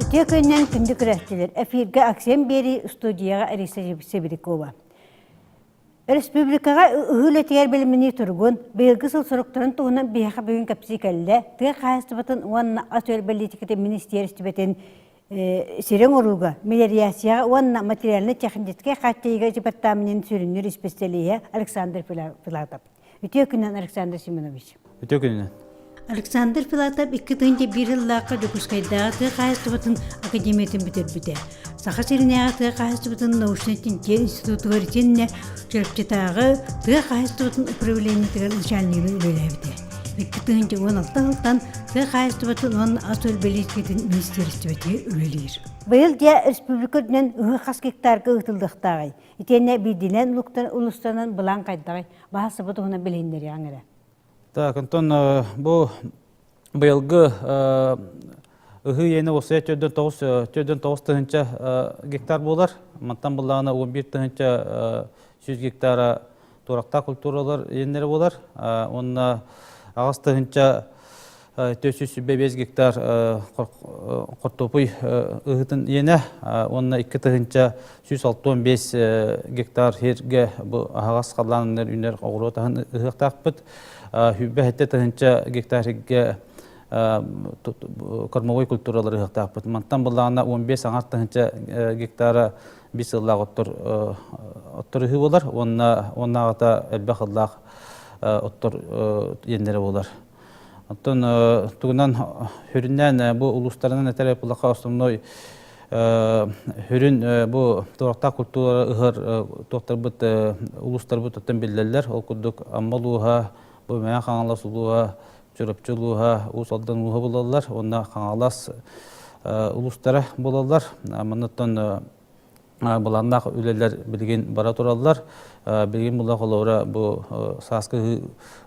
Текеннен күнді күрәстілер. Эфирге Аксен Бери студияға Ариса Себирикова. Республикаға үгілетер біліміне тұрғын, белгі сыл сұрықтырын туғынан бейіға бүгін кәпсі кәлі, тұға қайыстыбытын уанна асуэл политикеті министерстібетін сирен оруға, мелериясияға уанна материалны технетке қаттайға департаментін сүрінер специалия Александр Филатов. Үтекінен Александр Семенович. Үтекінен. Александр Филатов 2001 жыллаққа жүкіскайдағы тұға қайыстыбытын академиятын бітер-біте. Сақа серінеға тұға қайыстыбытын научный-тентер институтығы ретеніне жүріптетағы тұға қайыстыбытын управлениетігін начальнигін үлеләбіде. 2016 жылдан тұға қайыстыбытын оның асуэл политикетін министерстібеті үлелейір. Бұл де республикадынан ұғы қас гектарға ұтылдықтағай. Итенне бейділен ұлыстанын бұлан қайдағай. Бағасы бұды ғына білейіндері аңыры. Так, Антон, бұл бұйылғы ұғы ені осы 4-9 гектар болар. Мантан бұлағына 11 100 гектара тұрақта культуралар енлері болар. Онына ағыз 405 гектар қортопый ұғытын ені. Онына 2-165 гектар ерге ағыз қаланыныр үнер оғыротағын ұғықтақ бұд. Хүббе хетте тыгынча гектарге кормовой культуралары ыктак бут. Мантан буллагына 15 аңар тыгынча гектара 5 ыллак оттор ыхы болар. Оннагата элбе хыллак оттор ендері болар. Антон тугунан хүрүннән бу улустарынан этереп булакка основной хүрүн бу торакта культура ыгыр токтор бут улустар бут оттан билдерлер. Ол курдук аммалууга bu məyə xanalас uluğa, çöröpçülüğa, usaldan uluğa bulallar. Onda xanalas ulustara bulallar. Manattan bulandaq ülelər bilgin bara turallar. Bilgin bulaq olara bu saskı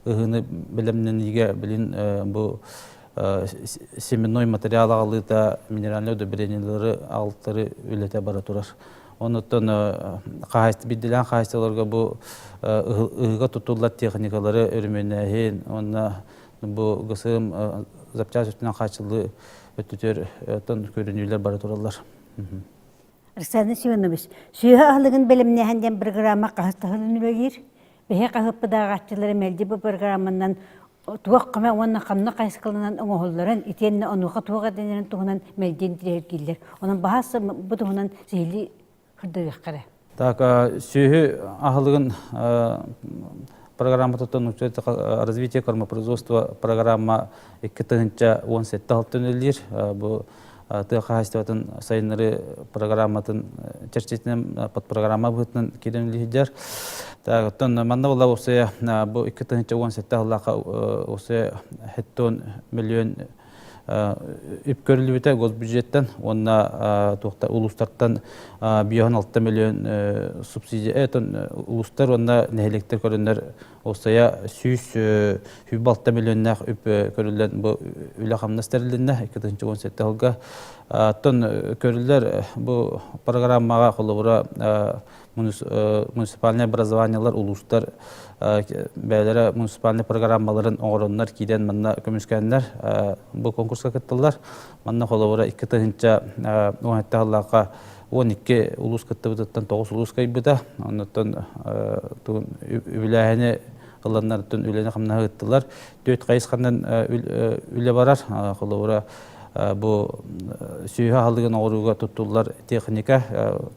ığını bilimdən ige bilin bu seminnoy material ağlıda minerallər ödəbireniləri altları ülete bara turar. Ondan қағайсты бидділен қағайстыларға бұл ұға тұтылар техникалары өрменәйін, бұл ғысым запчас үстінен қачылы өттітер көрінеулер бары тұралар. Александр Семенович, сүйі ағылығын біліміне әнден программа қағыстығын үлігер, бәе қағыппыдағы атчылары мәлді бұл программанан туақ қама онына қамна қайсықылынан оңғыларын, итеніне онуға туға денерін туғынан мәлден тірер келдер. Оның бағасы бұдығынан зейлі Так, сүйі ағылығын программа тұттан развитие кормопроизводства программа 2017 алтын өлдер. Бұл тұға қағыстыватын сайынлары программатын черчетінен подпрограмма бұғытынан керемлігідер. Так, оттан манда бола осы бұл 2017 ағылаға осы 10 миллион үпкөрілі госбюджеттен, онна улустарттан 6 миллион субсидия улустар, онна нәхелектер көрінлер осая 6 миллионнақ үп көрілден бұл үлі қамнастарылденне 2017 жылға. Тон көрілдер бұл программаға қолы бұра муниципальный образованиялар улустар бәлері муниципальный программаларын оңырынлар кейден манна көміскәнлер бұл конкурсқа кіттілер. Манна қолы бұра 2-10 ғыллаққа 12 улус кітті бұдыттан 9 улус кайбыда. Оныттан үләхені ғылланлардың үләні қамнаға кіттілер. 4 қайысқандан үлі барар. Қолы бұра бұл сүйі алдығын оғыруға тұттылар техника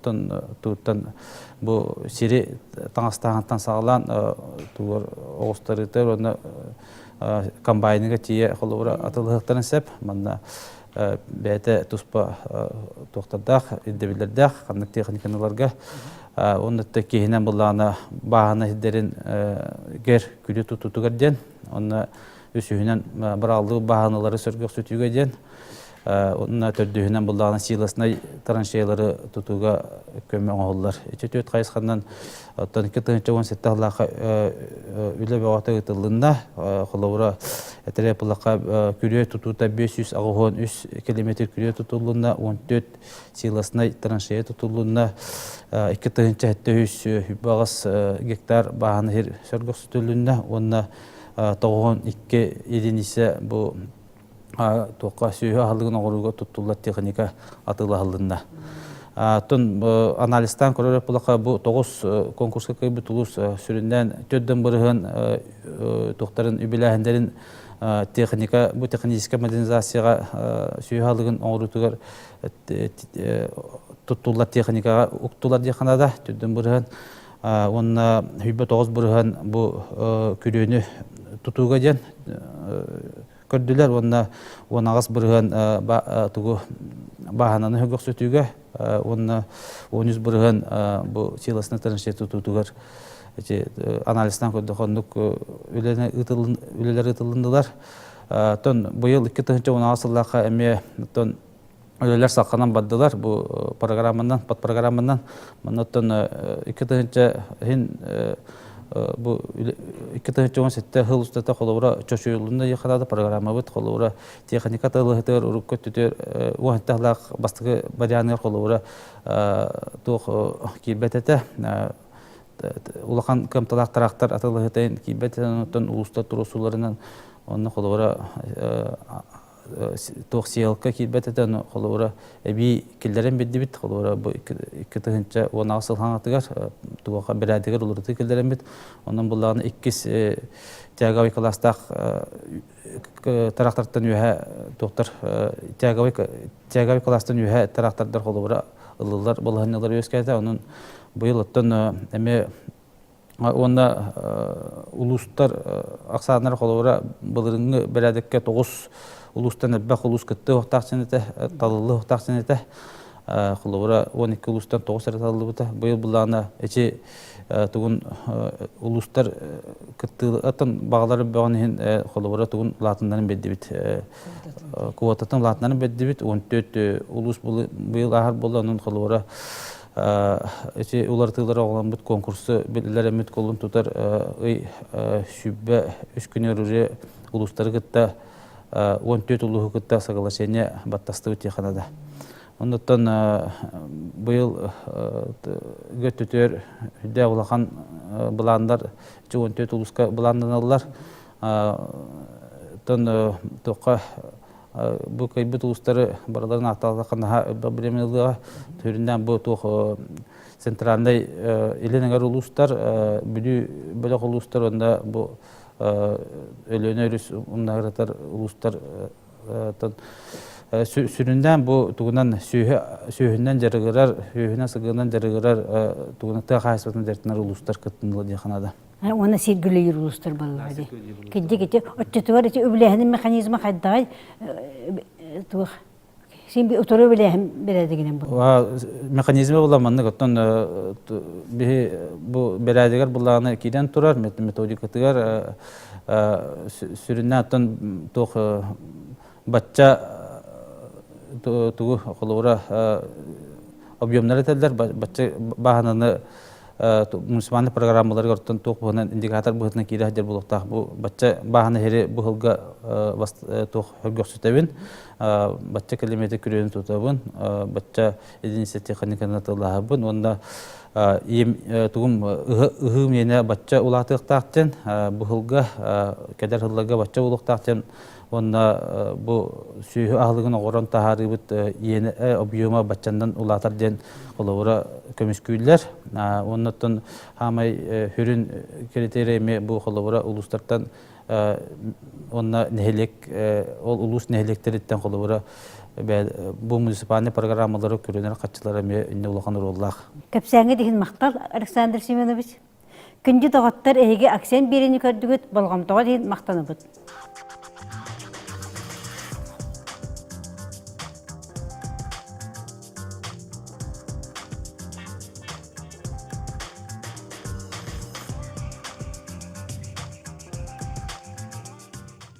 тұттан бұл сері таңастағантан сағылан оғыстарытыр, оны комбайныға тие қолы бұра атылығықтарын сәп, манна бәйті тұспа тоқтардақ, еддебілердақ, қандық техниканаларға. Онытты кейінен бұлағына бағына еддерін гер күлі тұтығыр ден, оны өсүйінен бір алды бағаналары сөргіқ сөтіге ден. онна төрдүһүнен буллаган силасына траншеялары тутуга көмө оңоллар. Ичетөт кайсыкандан оттон 2017 аллака үле багата гытылында холовра этере пулака күрө тутута 593 км күрө тутулунда 14 силасына траншея тутулунда 2007 хүбагас гектар бааны хер сөргөс төлүндө онна 92 единице бу тоққа сүйі алығын оғыруға тұттылар техника атылы алында. Тон анализтан көрер бұлақа бұл 9 конкурсқа көйбі тұлыс сүрінден төддің бұрығын тоқтарын үбіләхіндерін техника, бұл техническа модернизацияға сүйі алығын оғырутығар тұттылар техникаға ұқтылар дейханада төддің бұрығын. Онына хүйбі 9 бұрығын бұл күрені тұтуға ден көрдүлер, онна ағас бұрыған тұғы бағананы хөгіқ сөтуге, онна 13 бұрыған бұл силасына траншея тұтуғар анализтан көрді қондық үлелер ұтылындылар. Бұйыл 2016 жыллаға әме үлелер саққанан баддылар бұл программанан, подпрограмманан. 2017 жыл ұстата қолуыра чөшуылында еқалады программа бұд қолуыра техника тағылығытыр, ұрыққа түтер, оғынтағылақ бастығы барианығыр қолуыра тұқ кейбет әті. Улақан көмталақ тарақтар атылығытайын кейбет әтін ұлыста тұрысуларынан оны қолуыра тоқ сиялыққа кейбет әтін қолуыра әбей келдерін бедді біт қолуыра 2010 сылған атығар туғаға бір әдігер ұлырды келдерін бет. Оның бұлағын 2 тягавай қаластақ тарақтардан өйі тоқтар тягавай қаластан өйі тарақтардар қолуыра ұлылар болғанылар өскәді. Оның бұйыл ұттын әме онда ұлыстар ақсанар қолуыра бұлырыңы бір әдікке 9 улустан әббәқ улус күтті оқтақсын еті, талылы оқтақсын еті. Құлыбыра 12 улустан 9 әрі талылы бұта. Бұйыл бұлағына әче тұғын улустар күтті атын бағалары бағанығын құлыбыра тұғын латындарын бәдді біт. Куататын латындарын бәдді біт. 14 улус бұйыл ағар болды. Оның құлыбыра әче улар тығылар оғылан бұт конкурсы білілер әмет қолын тұтар шүббә 3 күнер үрі улустары күтті 14 улуғы күтті соглашение баттасты өте қанада. Ондықтан бұйыл көттітер үдде ұлақан бұландар 14 улысқа бұланданылар. Тоққа бұл көйбіт улыстары бараларын ақталаққанға білемеліға түрінден бұл тоқ центральный еленіңер улыстар, бөлік улыстар онда бұл өлөне өріс ұнағыратар ұлыстар сүрінден бұл тұғынан сүйінен жарығырар, сүйінен сығынан жарығырар тұғынықта қайсыбатын дәртінар ұлыстар күттінілі дейханада. Оны сергілейір ұлыстар балылады. Кәдде өттеті бар, өбіләхінің механизмі қайдағай тұғық. Сен ұтыры біләхім берәдігінен бұл? Механизмі бұламанны көттін берәдігер бұлағаны кейден тұрар, методикатығар сүрінен аттын тұқ батча тұғы қолуыра объемнары тәлдер, батча бағананы муниципальный программалары көрттен тоқ бұғынан индикатор бұғытынан кейді әдер болуқтақ. Батча бағаны хері бұғылға тоқ хөргөк сүтәбін, батча кілеметі күрені тұтабын, батча единисе техниканы тылағабын. Онда тұғым ұғым ені батча ұлақтықтақтен, бұғылға кәдер ғылыға батча ұлықтақтен, онда бұл сүйі ағылығын оғырын тағары бұд ені объема батчандан ұлатар ден қолауыра көміскүйлер. Оннаттан хамай хүрін критерияме бұл қолауыра ұлыстардан онна нәхелек, ол ұлыс нәхелектеріттен қолауыра бұл муниципальный программалары көрінер қатшылары ме үнне ұлақан ұроллақ. Көпсәңі деген мақтал, Александр Семенович. Күнді тоғаттар әйге аксен берені көрдігіт, болғамтоға деген мақтаны бұд.